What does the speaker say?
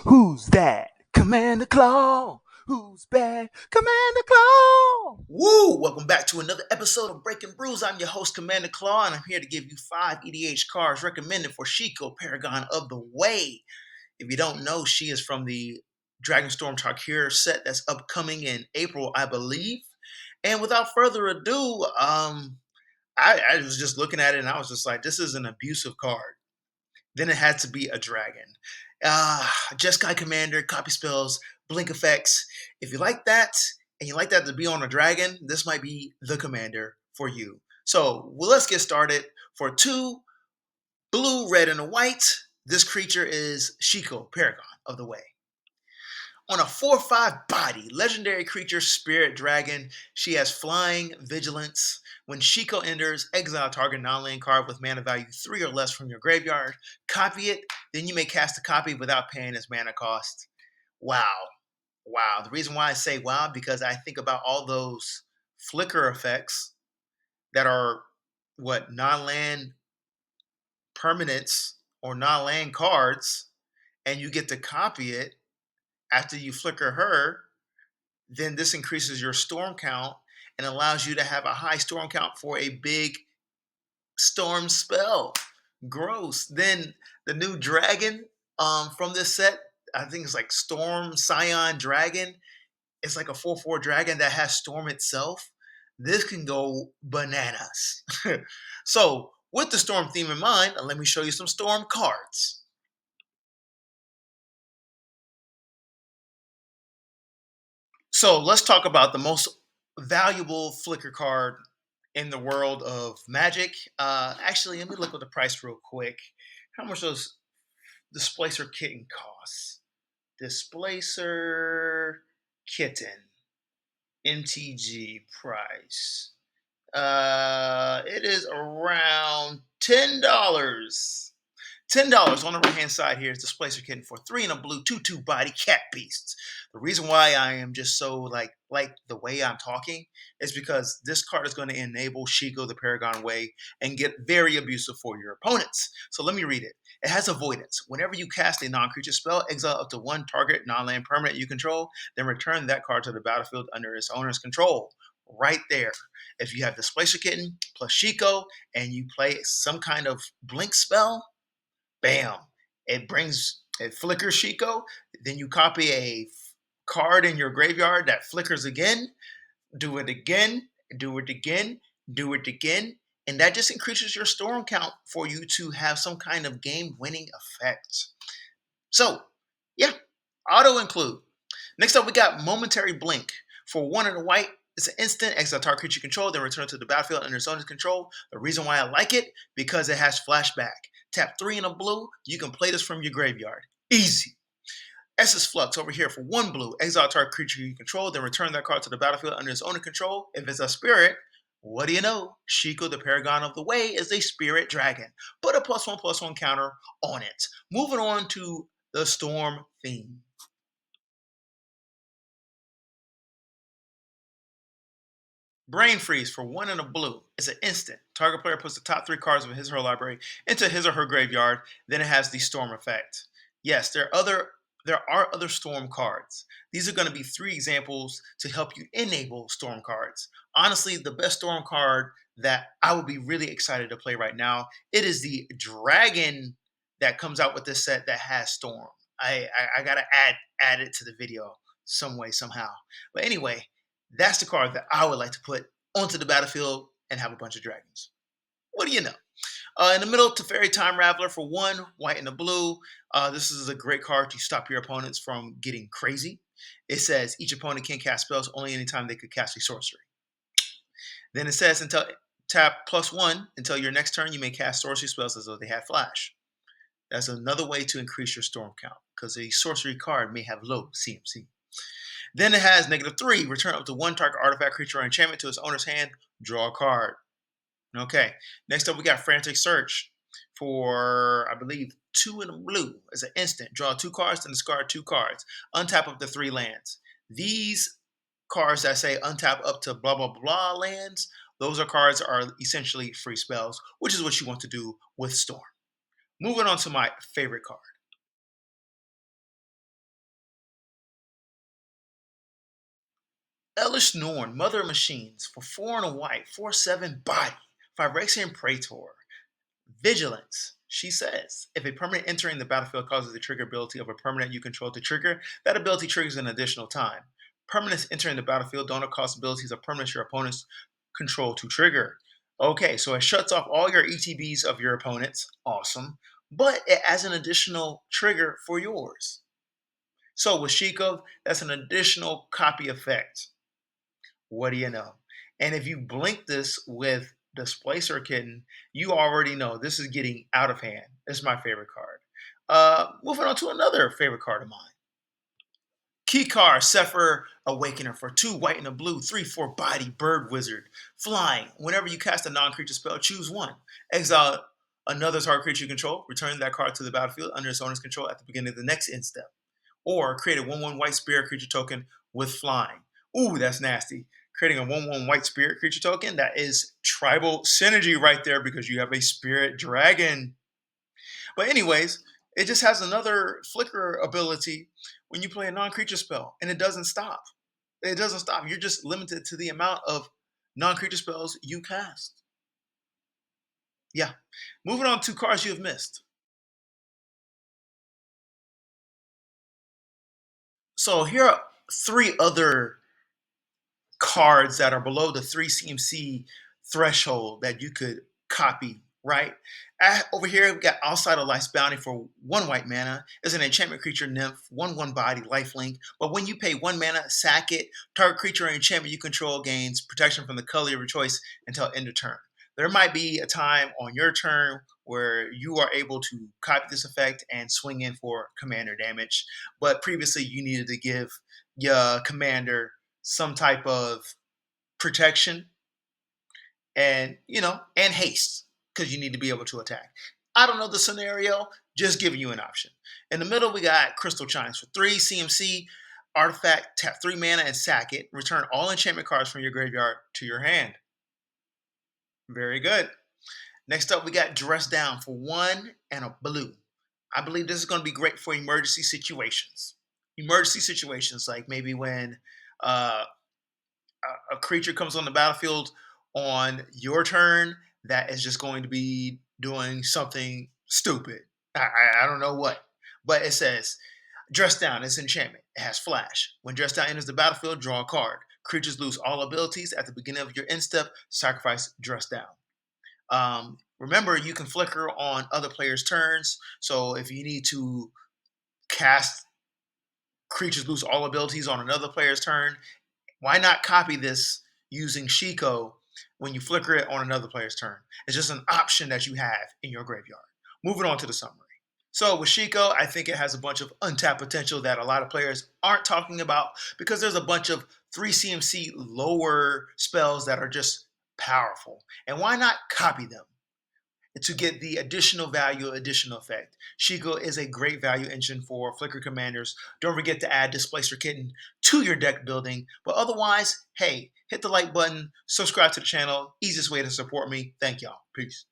Who's that? Commander Claw. Who's bad? Commander Claw. Woo! Welcome back to another episode of Breaking Brews. I'm your host, Commander Claw, and I'm here to give you 5 EDH cards recommended for Shiko, Paragon of the Way. If you don't know, she is from the Dragonstorm Tarkir set that's upcoming in April, I believe. And without further ado, I was just looking at it and I was just like, this is an abusive card. Then it had to be a dragon. Jeskai Commander, copy spells, blink effects. If you like that, and you like that to be on a dragon, this might be the commander for you. So let's get started. For 2 blue, red, and a white, this creature is Shiko, Paragon of the Way. On a 4/5 body, legendary creature, spirit dragon. She has flying, vigilance. When Shiko enters, exile target non-land card with mana value 3 or less from your graveyard. Copy it, then you may cast a copy without paying its mana cost. Wow. Wow. The reason why I say wow, because I think about all those flicker effects that are non-land permanents or non-land cards, and you get to copy it after you flicker her. Then this increases your storm count and allows you to have a high storm count for a big storm spell. Gross. Then the new dragon from this set, I think it's like Storm Scion Dragon. It's like a 4/4 dragon that has storm itself. This can go bananas. So, with the storm theme in mind, let me show you some storm cards. So let's talk about the most valuable flicker card in the world of Magic. Actually, let me look at the price real quick. How much does Displacer Kitten cost? Displacer Kitten MTG price. It is around $10. $10 on the right hand side here is Displacer Kitten for 3 and a blue, 2/2 body cat beasts. The reason why I am just so like the way I'm talking is because this card is going to enable Shiko the Paragon Way and get very abusive for your opponents. So let me read it. It has avoidance. Whenever you cast a non-creature spell, exile up to 1 target non-land permanent you control, then return that card to the battlefield under its owner's control. Right there. If you have Displacer Kitten plus Shiko and you play some kind of blink spell, bam, it flickers Shiko. Then you copy a card in your graveyard that flickers again. Do it again. Do it again. Do it again. And that just increases your storm count for you to have some kind of game-winning effect. So, yeah, auto include. Next up, we got Momentary Blink. For 1 and a white, it's an instant, exile target creature you control, then return to the battlefield under its owner's control. The reason why I like it, because it has flashback. Tap 3 and a blue, you can play this from your graveyard. Easy. Essence Flux over here for 1 blue, exile target creature you control, then return that card to the battlefield under its owner control. If it's a spirit, what do you know? Shiko, the Paragon of the Way, is a spirit dragon. Put a +1/+1 counter on it. Moving on to the storm theme. Brain Freeze for 1 and a blue. It's an instant. Target player puts the top 3 cards of his or her library into his or her graveyard. Then it has the storm effect. Yes, there are other storm cards. These are going to be 3 examples to help you enable storm cards. Honestly, the best storm card that I would be really excited to play right now, it is the dragon that comes out with this set that has storm. I gotta add it to the video some way somehow. But anyway, that's the card that I would like to put onto the battlefield and have a bunch of dragons. What do you know? In the middle, Teferi Time Raveler for 1, white and a blue. This is a great card to stop your opponents from getting crazy. It says each opponent can cast spells only anytime they could cast a sorcery. Then it says until tap +1 until your next turn, you may cast sorcery spells as though they had flash. That's another way to increase your storm count because a sorcery card may have low CMC. Then it has -3, return up to 1 target artifact, creature, or enchantment to its owner's hand, draw a card. Okay, next up we got Frantic Search for, I believe, 2 and a blue. As an instant, draw 2 cards, then discard 2 cards. Untap up to 3 lands. These cards that say untap up to blah, blah, blah lands, those are essentially free spells, which is what you want to do with Storm. Moving on to my favorite card. Elesh Norn, Mother of Machines, for 4 and a white, 4/7 body, Phyrexian Praetor. Vigilance. She says, if a permanent entering the battlefield causes the trigger ability of a permanent you control to trigger, that ability triggers an additional time. Permanents entering the battlefield don't cost abilities of permanents your opponents control to trigger. Okay, so it shuts off all your ETBs of your opponents. Awesome. But it adds an additional trigger for yours. So with Shiko, that's an additional copy effect. What do you know? And if you blink this with Displacer Kitten, you already know this is getting out of hand. It's my favorite card. Moving on to another favorite card of mine. Keycar, Sephir Awakener for 2 white and a blue, 3/4 body, bird wizard. Flying. Whenever you cast a non-creature spell, choose one. Exile another target creature you control. Return that card to the battlefield under its owner's control at the beginning of the next end step. Or create a 1/1 white spirit creature token with flying. Ooh, that's nasty. Creating a 1/1 white spirit creature token, that is tribal synergy right there because you have a spirit dragon. But anyways, it just has another flicker ability when you play a non-creature spell, and it doesn't stop. It doesn't stop. You're just limited to the amount of non-creature spells you cast. Yeah. Moving on to cards you have missed. So here are 3 other cards that are below the 3 CMC threshold that you could copy, right? Over here, we got Outside of Life's Bounty for 1 white mana. It's an enchantment creature nymph, 1/1 body, lifelink. But when you pay 1 mana, sack it. Target creature or enchantment you control gains protection from the color of your choice until end of turn. There might be a time on your turn where you are able to copy this effect and swing in for commander damage. But previously, you needed to give your commander some type of protection and and haste because you need to be able to attack. I don't know the scenario, just giving you an option. In the middle, we got Crystal Chimes for 3 CMC artifact, tap 3 mana and sack it. Return all enchantment cards from your graveyard to your hand. Very good. Next up, we got Dress Down for 1 and a blue. I believe this is going to be great for emergency situations. Emergency situations like maybe when uh, a creature comes on the battlefield on your turn that is just going to be doing something stupid. I don't know what, but it says Dress Down. It's enchantment. It has flash. When Dress Down enters the battlefield, draw a card. Creatures lose all abilities at the beginning of your end step. Sacrifice Dress Down. Remember, you can flicker on other players' turns. So if you need to cast creatures lose all abilities on another player's turn, why not copy this using Shiko when you flicker it on another player's turn? It's just an option that you have in your graveyard. Moving on to the summary. So with Shiko, I think it has a bunch of untapped potential that a lot of players aren't talking about because there's a bunch of 3 CMC lower spells that are just powerful. And why not copy them to get the additional value, additional effect? Shiko is a great value engine for Flicker commanders. Don't forget to add Displacer Kitten to your deck building. But otherwise, hey, hit the like button, subscribe to the channel. Easiest way to support me. Thank y'all. Peace.